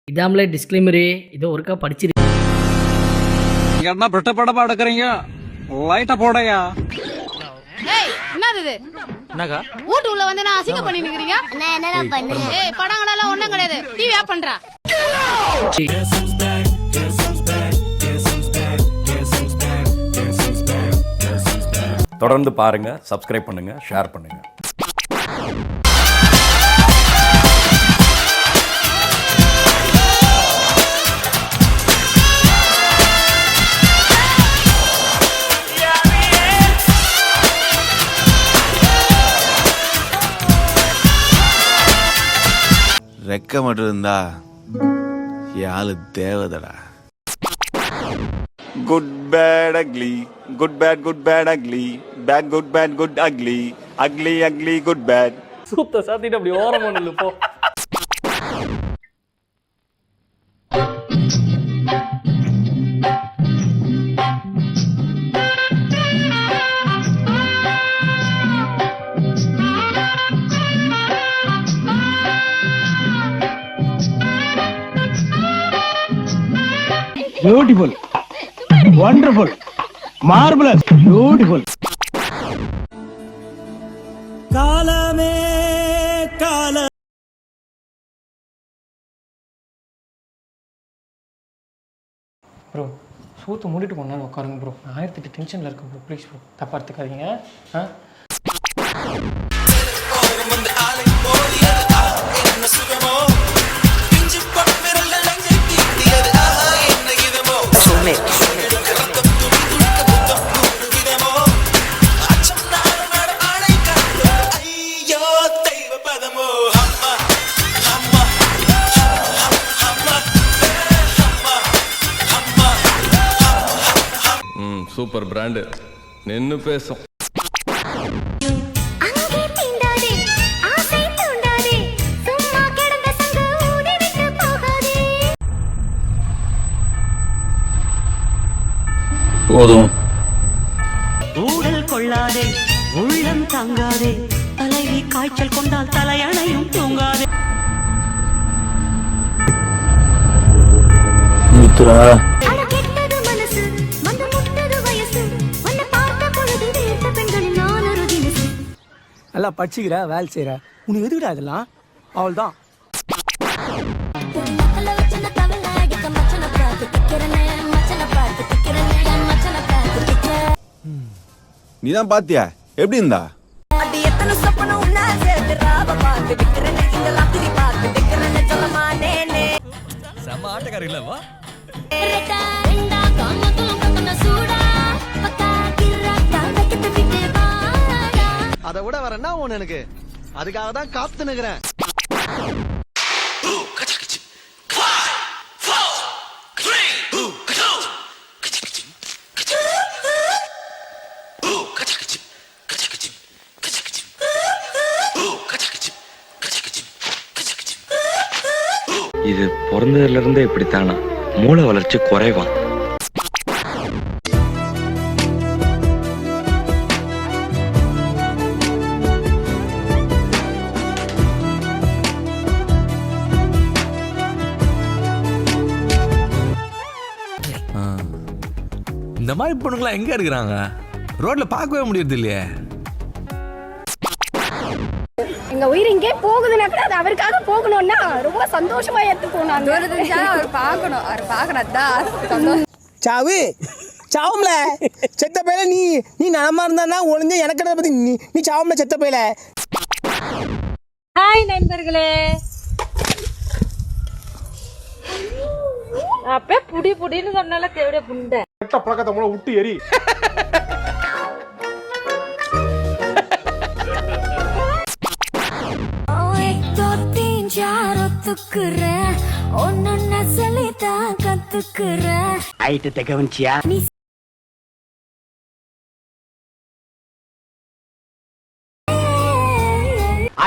இதாமலே disclaimer இதோ ஒருக்கா படிச்சிரு. என்ன பெட்டப்படமா எடுக்கிறீங்க? லைட்டா போடையா. ஏய் என்னது இது? என்னக்கா வீட்டு உள்ள வந்து நான் அசிங்க பண்ணி நிக்கிறீங்க? நான் என்னடா பண்ணேன்? ஏய் படங்களெல்லாம் ஒண்ணும் கிடையாது. டிவி ஆஃப் பண்றா. தொடர்ந்து பாருங்க, சப்ஸ்கிரைப் பண்ணுங்க, ஷேர் பண்ணுங்க. ரெக்க மட்டும் இருந்தா யாழு தேவதடா. Good bad ugly, good bad good bad ugly, bad good bad good ugly, ugly ugly good bad. சூத்த சாத்திட்டு அப்படி ஓரமா நில்லு போ. Beautiful, wonderful, marvelous, beautiful. காலமே கால ப்ரோ சூத்து மூடிட்டு கொஞ்ச நேரம் உட்காருங்க ப்ரோ. நான் 1008 டென்ஷனில் இருக்கேன் ப்ரோ. ப்ளீஸ் ப்ரோ, தப்பா எடுத்துக்காதீங்க. சூப்பர் பிராண்டு நின்னு பேசும். போதும். ஊடல் கொள்ளாதே, உள்ளம் தங்காதே, தலைவி காய்ச்சல் கொண்டால் தலையணையும் தூங்காதே. நல்லா படிச்சுக்கிற, வேலை செய்யற, உனக்கு எதுக்குடா இதெல்லாம்? அவள்தான் நீதான் பாத்தியா எப்படி இருந்தா? செம்ம ஆட்டக்காரி இல்லவா? அதை விட வர என்ன ஒண்ணு எனக்கு, அதுக்காக தான் காத்து நிக்கிறேன். இது பிறந்ததுல இருந்தே இப்படித்தானா? மூளை வளர்ச்சி குறைவான். இந்த மாதிரி பொண்ணுங்களா எங்க இருக்கிறாங்க? ரோட்ல பார்க்கவே முடியறது இல்லையே. எங்க உயிர் இங்கே போகுதுன்னா கூட அது அவருக்காக போகணும்னா ரொம்ப சந்தோஷமா ஏத்துக்கணும். அவர் பார்க்கணும், அவர் பார்க்கறதா சாவு சாவும்ல செத்த பையில. நீ நலமா இருந்தா ஒளிஞ்ச எனக்கு பத்தி நீ சாவும்ல செத்த பையில. ஹாய் நண்பர்களே. அப்பே புடி புடின்னு சொன்னால தேவடே புண்டை. கெட்ட பழக்கத்தை மூலம் விட்டு எரி. ஐட்டத்தை கவனிச்சியா?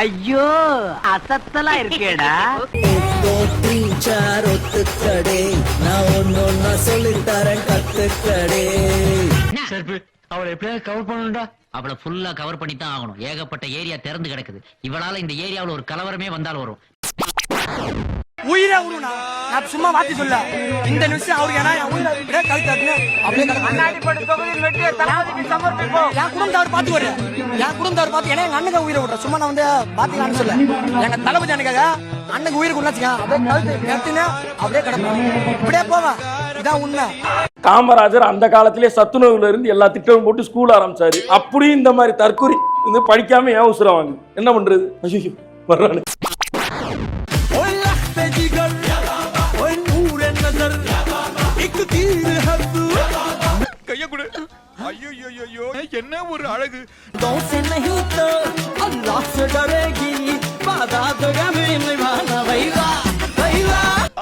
ஐயோ அசத்தலா இருக்கேடா. நான் ஒன்னு சொல்லி தரேன் கத்துக்கடே. அவளை எப்படியாவது கவர் பண்ணணும்டா. அவளை ஃபுல்லா கவர் பண்ணி தான் ஆகணும். ஏகப்பட்ட ஏரியா திறந்து கிடக்குது. இவளால இந்த ஏரியாவில் ஒரு கலவரமே வந்தால் வரும். உயிரை விடுனா நான் சும்மா வாத்தி சொல்ல இந்த நிமிஷம் அவருக்கு ஏன்னா என் உயிரை அப்படியே கழுத்தாதுன்னு அப்படியே என் குடும்பத்தார் பார்த்து வர்றேன் என் குடும்பத்தார் பார்த்து ஏன்னா எங்க அண்ணனுக்கு உயிரை விடுறேன் சும்மா நான் வந்து பாத்துக்கலான்னு சொல்ல எங்க தளபதி அண்ணுக்காக அண்ணனுக்கு உயிரை கொண்டாச்சுங்க அப்படியே கழுத்து நிறுத்தினு அப்படியே கிடப்பேன் இப்படியே போவேன் இதான் உண்மை. காமராஜர் அந்த காலத்திலே சத்துணவுல இருந்து எல்லா திட்டமும் போட்டு ஸ்கூல் ஆரம்பிச்சாரு. அப்படியும் இந்த மாதிரி தற்கொலை வந்து படிக்காம ஏன் உசுரம் வாங்க என்ன பண்றது? ஐயோ வர்றானு கைய கொடு. ஐயோ என்ன ஒரு அழகு.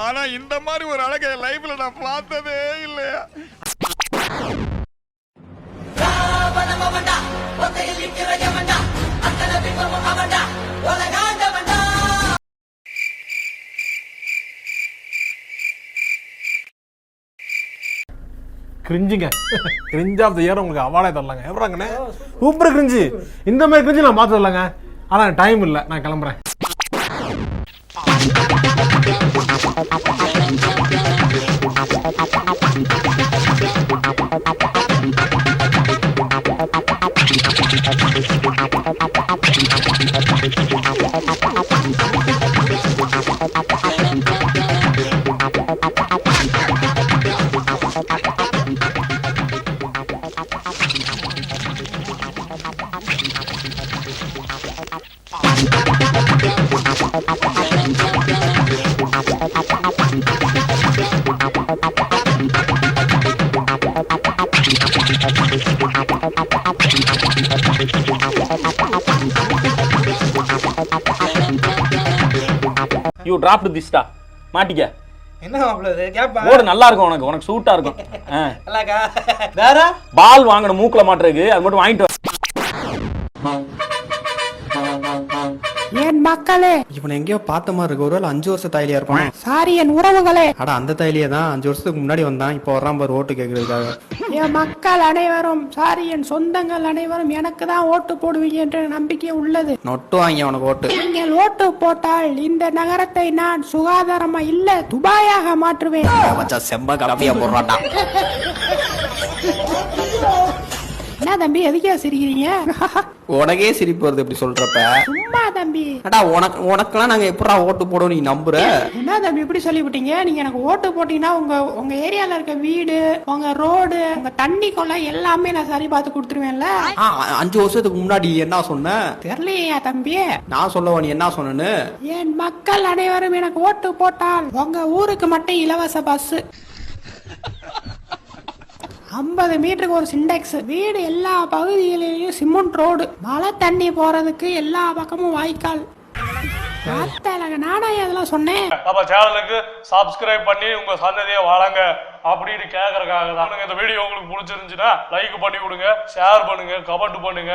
ஆனா இந்த மாதிரி ஒரு அழகை லைஃப்ல நான் பார்த்ததே இல்லையா. கிரிஞ்சுங்க கிரிஞ்ச் ஆஃப் த இயர் உங்களுக்கு அவார்டே தரலாங்க. எவ்வளோங்கண்ணே சூப்பர் கிரிஞ்சு. இந்த மாதிரி கிரிஞ்சு நான் பார்த்து வரலாங்க. ஆனால் டைம் இல்லை, நான் கிளம்புறேன். யூ டிராப்ட் திஸ்டா மாட்டிக்க. என்ன மாப்பிள்ளை கேப்பா ஓடு நல்லா இருக்கும், உனக்கு சூட்டா இருக்கும். வேற பால் வாங்கணும் மூக்குல மாட்டுறதுக்கு, அது மட்டும் வாங்கிட்டு வா. என் மக்களே இவனை எங்கேயோ பார்த்த மாதிரி இருக்கு. ஒருவேளை 5 வருஷம் தாயிலியா இருப்பான். சாரி என் உறவுகளே. அட அந்த தாயிலியே தான் 5 வருஷத்துக்கு முன்னாடி வந்தான். இப்போ வர்றான் பாரு ஓட்டு கேட்கறதுக்காக. என் மக்கள் அனைவரும் சாரி என் சொந்தங்கள் அனைவரும் எனக்கு தான் ஓட்டு போடுவீங்க என்ற நம்பிக்கை உள்ளது. நொட்டு வாங்கி அவனுக்கு ஓட்டு. நீங்கள் ஓட்டு போட்டால் இந்த நகரத்தை நான் சுகாதாரமா இல்ல துபாயாக மாற்றுவேன். செம்ப கலப்பியா போடுறான்டா. என்ன தம்பி எதுக்கே சிரிக்கிறீங்க? உனக்கே சிரிப்பு வருது இப்படி சொல்றப்ப. சும்மா தம்பி. அடா உனக்கெல்லாம் நாங்க எப்படா ஓட்டு போடுவோம் நீ நம்புற? என்ன தம்பி இப்படி சொல்லிவிட்டீங்க? நீங்க எனக்கு ஓட்டு போட்டீங்கன்னா உங்க ஏரியால இருக்க வீடு, உங்க ரோடு, உங்க தண்ணி கொள்ளை எல்லாமே நான் சரி பார்த்து கொடுத்துருவேன்ல. 5 வருஷத்துக்கு முன்னாடி என்ன சொன்ன தெரியலையா தம்பி? நான் சொல்லவா நீ என்ன சொன்னு? என் மக்கள் அனைவரும் எனக்கு ஓட்டு போட்டால் உங்க ஊருக்கு மட்டும் இலவச பஸ், 50 மீட்டருக்கு ஒரு சிண்டெக்ஸ் வீடு, எல்லா பகுதிகளிலும் சிமெண்ட் ரோடு, மழை தண்ணி போறதுக்கு எல்லா பக்கமும் வாய்க்கால். நானா அதெல்லாம் சொன்னேன். நம்ம சேனலுக்கு சப்ஸ்கிரைப் பண்ணி உங்க சந்ததியை வளங்க அப்படின்னு கேட்கறதுக்காக தான். இந்த வீடியோ உங்களுக்கு பிடிச்சிருந்துச்சுன்னா லைக் பண்ணி கொடுங்க, ஷேர் பண்ணுங்க, கமெண்ட் பண்ணுங்க.